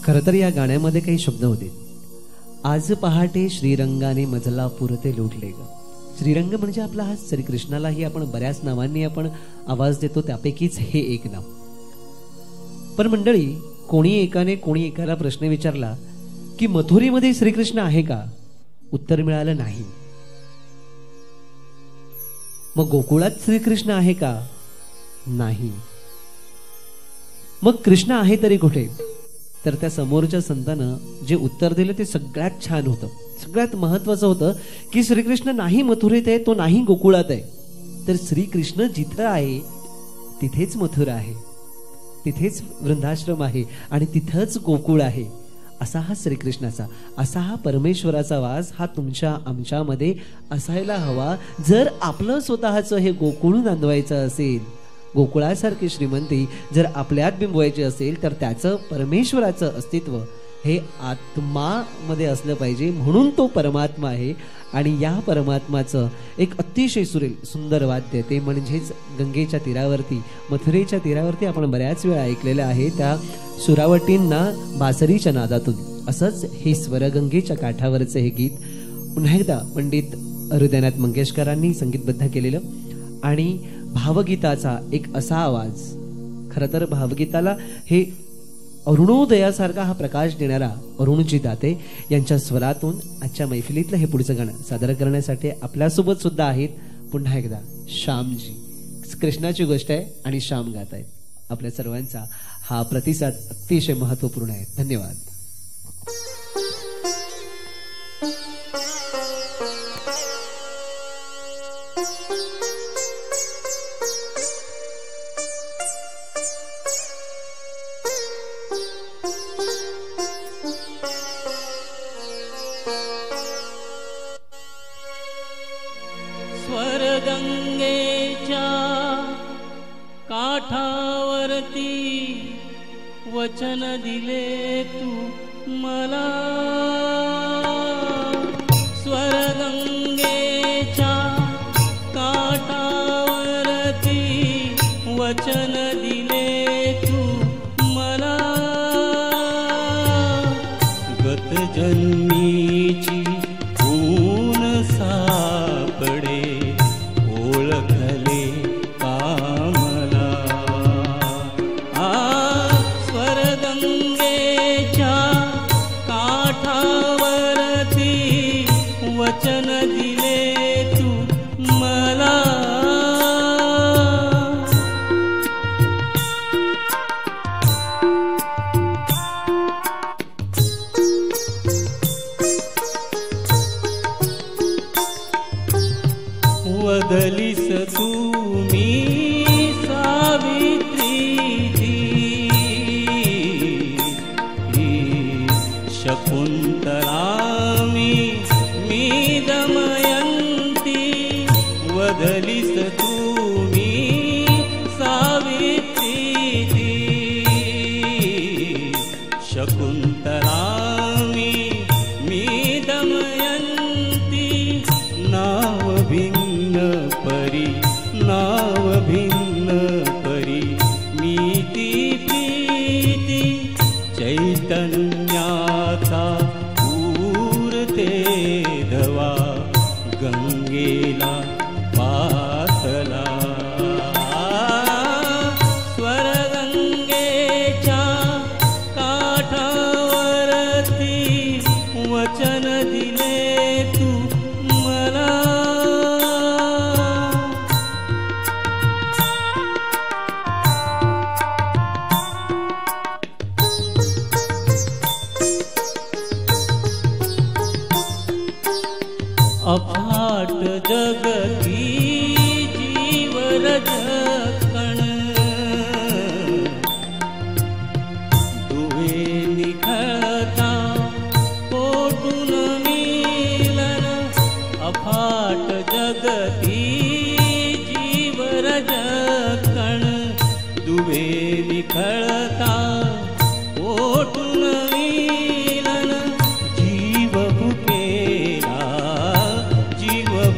खरं तर या गाण्यामध्ये काही शब्द होते. आज पहाटे श्रीरंगाने मजला पुरते लुटले ग. श्रीरंग म्हणजे आपला हा श्रीकृष्णालाही आपण बऱ्याच नावांनी आपण आवाज देतो, त्यापैकीच हे एक नाव. पण मंडळी, कोणी एकाला प्रश्न विचारला की मथुरेमध्ये श्रीकृष्ण आहे का? उत्तर मिळालं नाही. मग गोकुळात श्रीकृष्ण आहे का? नाही. मग कृष्ण आहे तरी कुठे? तर त्या समोरच्या संतानं जे उत्तर दिलं ते सगळ्यात छान होतं, सगळ्यात महत्वाचं होतं की श्रीकृष्ण नाही मथुरेत आहे, तो नाही गोकुळात आहे. तर श्रीकृष्ण जिथं आहे तिथेच मथुरा आहे, तिथेच वृंदाश्रम आहे आणि तिथंच गोकुळ आहे. असा हा श्रीकृष्णाचा, असा हा परमेश्वराचा वास हा तुमच्या आमच्यामध्ये असायला हवा. जर आपलं स्वतःचं हे गोकुळ नांदवायचं असेल, गोकुळासारखी श्रीमंती जर आपल्यात बिंबवायची असेल, तर त्याचं परमेश्वराचं अस्तित्व हे आत्मामध्ये असलं पाहिजे. म्हणून तो परमात्मा आहे. आणि या परमात्माचं एक अतिशय सुंदर वाद्य ते म्हणजेच गंगेच्या तीरावरती, मथुरेच्या तीरावरती आपण बऱ्याच वेळा ऐकलेलं आहे, त्या सुरावटींना बासरीच्या नादातून. असंच हे स्वरगंगेच्या काठावरचं हे गीत पुन्हा एकदा पंडित हृदयनाथ मंगेशकरांनी संगीतबद्ध केलेलं आणि भावगीताचा एक असा आवाज. खरं तर भावगीताला हे अरुणोदयासारखा हा प्रकाश देणारा अरुणजी दाते यांच्या स्वरातून आजच्या मैफिलीतलं हे पुढचं गाणं सादर करण्यासाठी आपल्यासोबत सुद्धा आहेत पुन्हा एकदा श्यामजी. कृष्णाची गोष्ट आहे आणि श्याम गात आहेत. आपल्या सर्वांचा हा प्रतिसाद अतिशय महत्वपूर्ण आहे. धन्यवाद. स्वरगंगेच्या काठावरती वचन दिले तू मला. स्वरगंगेच्या काठावरती वचन दिले तू मला. गत जन्मीची ऊन सापडे ओळखले कामला. स्वरगंगेच्या काठावरती वचन दिले तू मला. वदलीस तुम्ही सावित्रीची शकुंतला मी दमयंती. वदलीस तुम्ही सावित्रीची शकुंतला मी दमयंती. नाव भिन्न परी नाव भिन्न परी मीती प्रीती. चैतन्याचा पूरते धवा गंगेला पातला. स्वरगंगेच्या काठावरती वचन दिले तू मला. अफाट जगती जीवरज कण दुवे निखळता पोटून मिलन. अफाट जगती जीवरज कण दुवे निखळता पोटून मिलन. जीव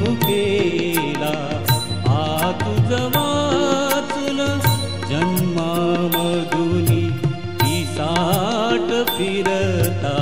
भुकेला आतुज वाचून जन्मामधुनी ती साठ फिरता